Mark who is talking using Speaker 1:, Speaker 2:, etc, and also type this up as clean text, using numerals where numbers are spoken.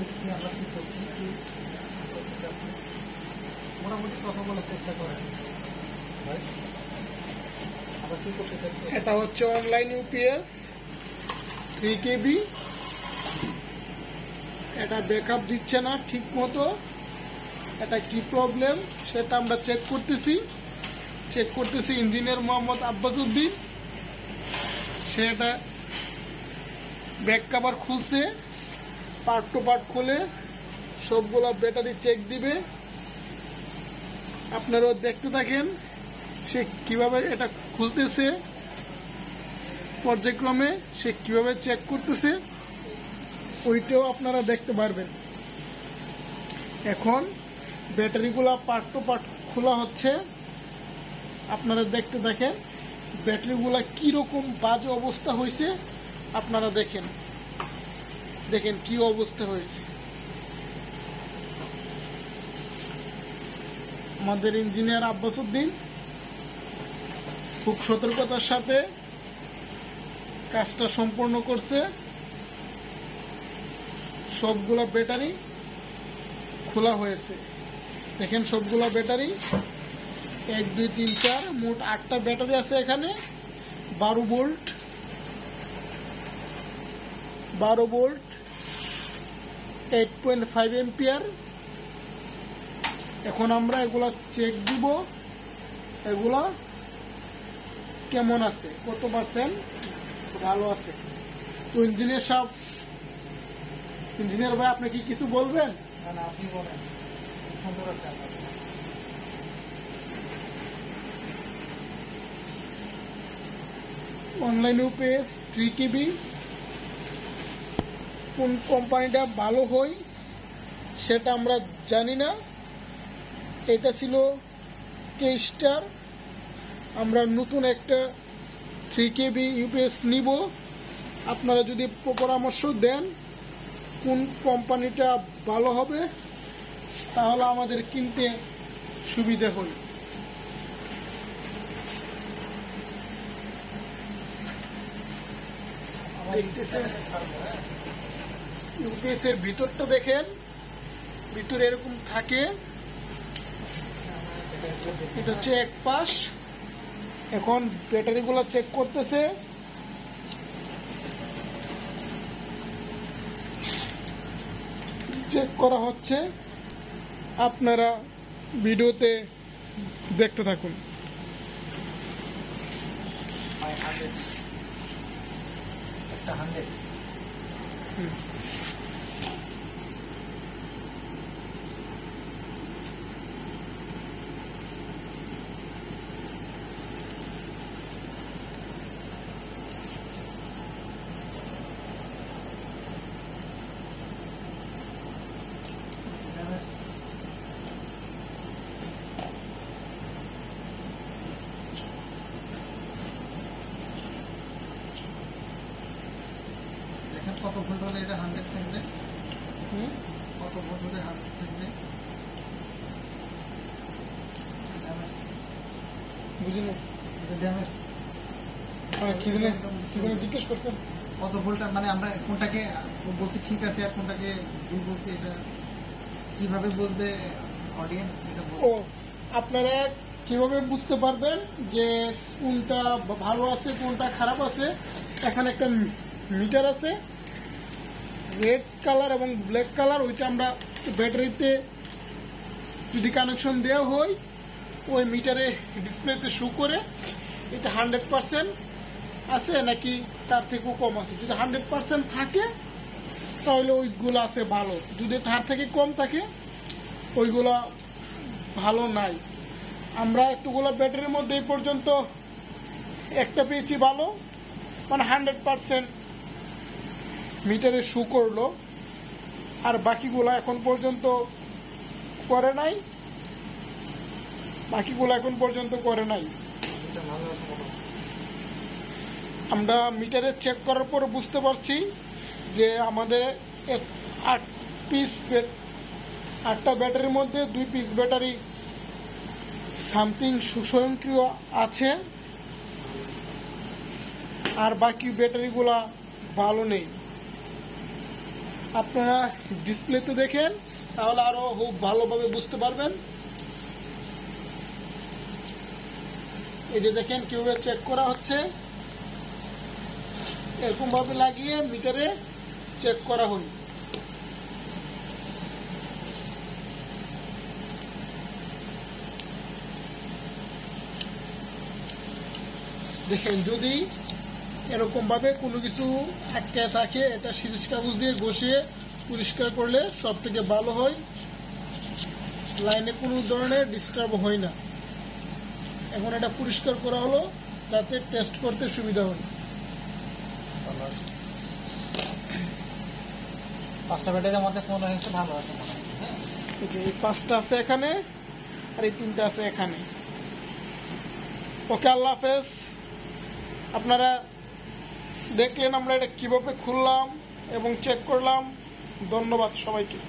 Speaker 1: আমরা কি করছি, মোটামুটি কথা বলার চেষ্টা করেন ভাই। আমরা কি করতে চাচ্ছি,
Speaker 2: এটা হচ্ছে অনলাইন ইউপিএস 3 কেবি। এটা ব্যাকআপ দিচ্ছে না ঠিক মতো। এটা কি প্রবলেম সেটা আমরা চেক করতেছি। ইঞ্জিনিয়ার মোহাম্মদ আব্বাস উদ্দিন, সে এটা ব্যাক কভার খুলছে, পার্ট টু পার্ট খুলে সবগুলো ব্যাটারি চেক দিবে। আপনারাও দেখতে থাকেন সে কিভাবে এটা খুলতেছে, পর্যায়ক্রমে সে কিভাবে চেক করতেছে, ওইটাও আপনারা দেখতে পারবেন। এখন ব্যাটারিগুলা পার্ট টু পার্ট খোলা হচ্ছে, আপনারা দেখতে থাকেন ব্যাটারিগুলা কিরকম বাজে অবস্থা হয়েছে। আপনারা দেখেন কি অবস্থা হয়েছে। আমাদের ইঞ্জিনিয়ার আব্বাস উদ্দিন খুব সতর্কতার সাথে কাজটা সম্পন্ন করছে। সবগুলো ব্যাটারি খোলা হয়েছে, দেখেন সবগুলো ব্যাটারি 1 2 3 4 মোট 8টা ব্যাটারি আছে এখানে। 12 ভোল্ট 8.5 এম্পিয়ার। এখন আমরা এগুলা চেক দিব, এগুলা কেমন আছে, কত পার্সেন্ট ভালো আছে। তো ইঞ্জিনিয়ার ভাই, আপনি কি কিছু বলবেন?
Speaker 1: না আপনি বলেন, সুন্দর আছে আপনার।
Speaker 2: অনলাইন ইউপিএস 3 কেবি কোন কোম্পানিটা ভালো হয় সেটা আমরা জানি না। এটা ছিল কেস্টার। আমরা নতুন একটা 3 কেবি ইউপিএস নিব। আপনারা যদি পরামর্শ দেন কোন কোম্পানিটা ভালো হবে, তাহলে আমাদের কিনতে সুবিধা হয়। ইউপিএস এর ভিতরটা দেখেন, ভিতরে এরকম থাকে। এটা হচ্ছে এক পাশ। এখন ব্যাটারিগুলো চেক করতেছে। চেক করা হচ্ছে, আপনারা ভিডিওতে দেখতে থাকুন।
Speaker 1: একটা 100 দেখেন কত ভোল্ট হলে এটা 100 থাকবে, কত ভোল্ট হলে 100 থাকবে।
Speaker 2: বুঝলেন?
Speaker 1: ড্যামেজ
Speaker 2: কি জিজ্ঞেস করছেন?
Speaker 1: কত ভোল্ট, মানে আমরা কোনটাকে বলছি ঠিক আছে আর কোনটাকে ভুল বলছি, এটা কিভাবে বলবে অডিয়েন্স?
Speaker 2: ও, আপনারা কিভাবে বুঝতে পারবেন যে কোনটা ভালো আছে কোনটা খারাপ আছে? এখানে একটা মিটার আছে, রেড কালার এবং ব্ল্যাক কালার। ওইটা আমরা ব্যাটারিতে যদি কানেকশন দেওয়া হয়, ওই মিটারে ডিসপ্লেতে শো করে এটা 100% আছে নাকি তার থেকেও কম আছে। যদি 100% থাকে তাহলে ওইগুলো আছে ভালো, যদি তার থেকে কম থাকে ওইগুলো ভালো নাই। আমরা এতগুলো ব্যাটারির মধ্যে এই পর্যন্ত একটা পেয়েছি ভালো, মানে 100% মিটারে শো করলো, আর বাকিগুলো এখন পর্যন্ত করে নাই। আমরা মিটারে চেক করার পর বুঝতে পারছি যে আমাদের 8টা ব্যাটারির মধ্যে 2 পিস ব্যাটারি সামথিং স্বয়ংক্রিয় আছে, আর বাকি ব্যাটারিগুলা ভালো নেই। আপনারা ডিসপ্লেতে দেখেন, তাহলে আরো খুব ভালোভাবে বুঝতে পারবেন। এই যে দেখেন কিভাবে চেক করা হচ্ছে, এরকম ভাবে লাগিয়ে মিটারে চেক করা হয়। দেখেন যদি এরকম ভাবে কোনো কিছু আটকে থাকে, এটা সিরিজ কাগজ দিয়ে ঘষিয়ে পরিষ্কার করলে সব থেকে ভালো হয়, লাইনে কোনো ধরনের ডিস্টার্ব হয় না। এখন এটা পরিষ্কার করা হলো যাতে টেস্ট করতে সুবিধা হয়।
Speaker 1: 5টা ব্যাটারির মধ্যে মনে হয়েছে ভালো আছে মনে হয়। হ্যাঁ,
Speaker 2: এই যে এই 5টা আছে এখানে, আর এই 3টা আছে এখানে। ওকে, আল্লাহ হাফেজ। আপনারা দেখলেন আমরা এটা কিভাবে খুললাম এবং চেক করলাম। ধন্যবাদ সবাইকে।